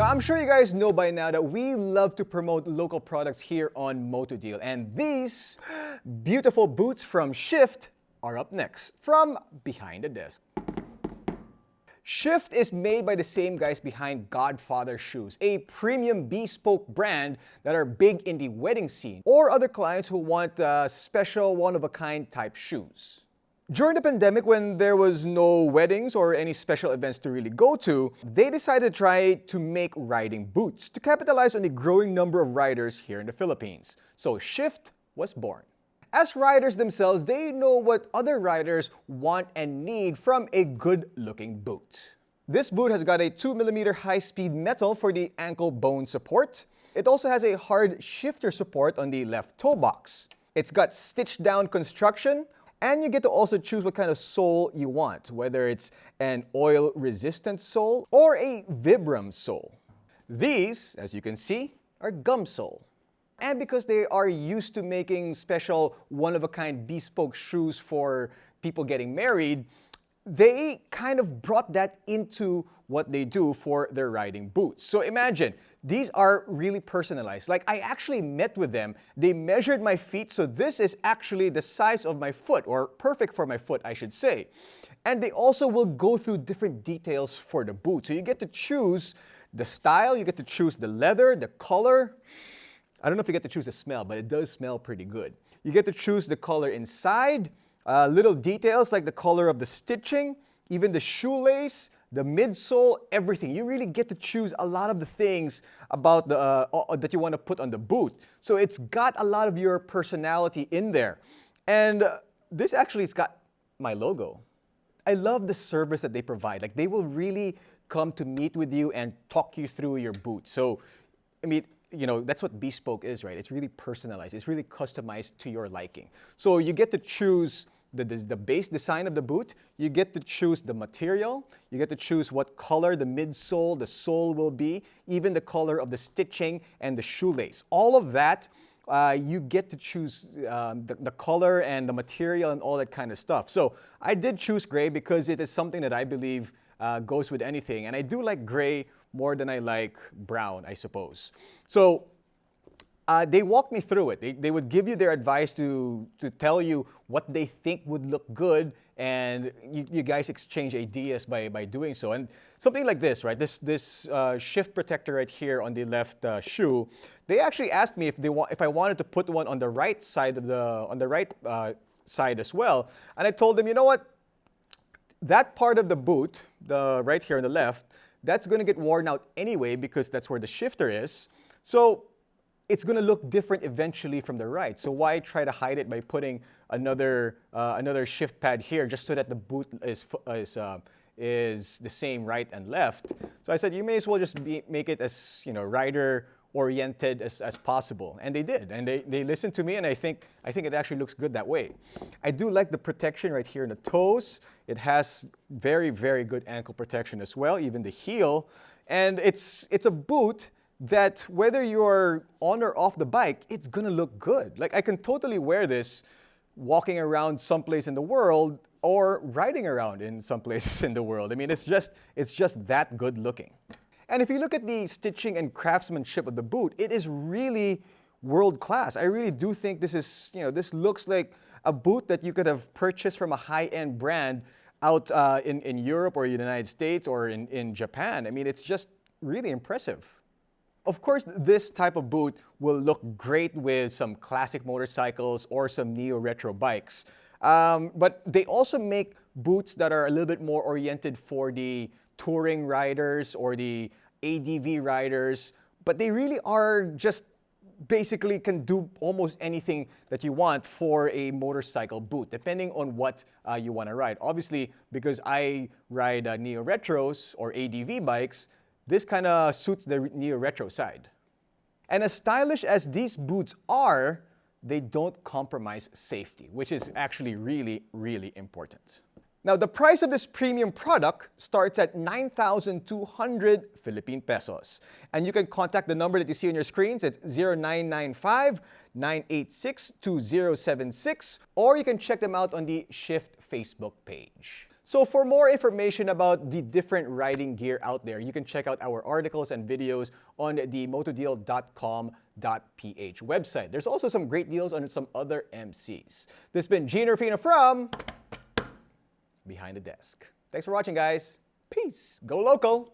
Now, I'm sure you guys know by now that we love to promote local products here on MotoDeal, and these beautiful boots from Shift are up next from behind the desk. Shift is made by the same guys behind Godfather Shoes, a premium bespoke brand that are big in the wedding scene, or other clients who want special one-of-a-kind type shoes. During the pandemic, when there was no weddings or any special events to really go to, they decided to try to make riding boots to capitalize on the growing number of riders here in the Philippines. So Shift was born. As riders themselves, they know what other riders want and need from a good-looking boot. This boot has got a 2mm high-speed metal for the ankle bone support. It also has a hard shifter support on the left toe box. It's got stitched-down construction, and you get to also choose what kind of sole you want, whether it's an oil-resistant sole or a Vibram sole. These, as you can see, are gum sole. And because they are used to making special one-of-a-kind bespoke shoes for people getting married, they kind of brought that into what they do for their riding boots. So imagine, these are really personalized. Like, I actually met with them. They measured my feet, so this is actually the size of my foot, or perfect for my foot, I should say. And they also will go through different details for the boot. So you get to choose the style, you get to choose the leather, the color. I don't know if you get to choose the smell, but it does smell pretty good. You get to choose the color inside, little details like the color of the stitching, even the shoelace, the midsole, everything. You really get to choose a lot of the things about the that you want to put on the boot. So it's got a lot of your personality in there. And this actually has got my logo. I love the service that they provide. Like, they will really come to meet with you and talk you through your boot. So, I mean, you know, that's what bespoke is, right? It's really personalized. It's really customized to your liking. So you get to choose the base design of the boot. You get to choose the material. You get to choose what color the midsole, the sole will be, even the color of the stitching and the shoelace. All of that, you get to choose the color and the material and all that kind of stuff. So I did choose gray because it is something that I believe goes with anything. And I do like gray more than I like brown, I suppose. So they walked me through it. They would give you their advice to tell you what they think would look good, and you guys exchange ideas by doing so. And something like this, right? This shift protector right here on the left shoe. They actually asked me if I wanted to put one on the right side of side as well. And I told them, you know what? That part of the boot, the right here on the left, that's going to get worn out anyway because that's where the shifter is. So it's going to look different eventually from the right. So why try to hide it by putting another shift pad here just so that the boot is the same right and left? So I said, you may as well just make it as, you know, rider oriented as possible. And they did. And they listened to me, and I think it actually looks good that way. I do like the protection right here in the toes. It has very, very good ankle protection as well, even the heel. And it's a boot that whether you're on or off the bike, it's gonna look good. Like, I can totally wear this walking around someplace in the world or riding around in some places in the world. I mean, it's just that good looking. And if you look at the stitching and craftsmanship of the boot, it is really world class. I really do think this is, you know, this looks like a boot that you could have purchased from a high-end brand out in Europe or the United States or in Japan. I mean, it's just really impressive. Of course, this type of boot will look great with some classic motorcycles or some neo-retro bikes. But they also make boots that are a little bit more oriented for the touring riders or the ADV riders, but they really are just basically can do almost anything that you want for a motorcycle boot, depending on what you want to ride. Obviously, because I ride neo-retros or ADV bikes, this kind of suits the neo-retro side. And as stylish as these boots are, they don't compromise safety, which is actually really, really important. Now, the price of this premium product starts at 9,200 Philippine pesos. And you can contact the number that you see on your screens at 0995-986-2076, or you can check them out on the Shift Facebook page. So for more information about the different riding gear out there, you can check out our articles and videos on the motodeal.com.ph website. There's also some great deals on some other MCs. This has been Gene Rufino from Behind the Desk. Thanks for watching, guys. Peace. Go local.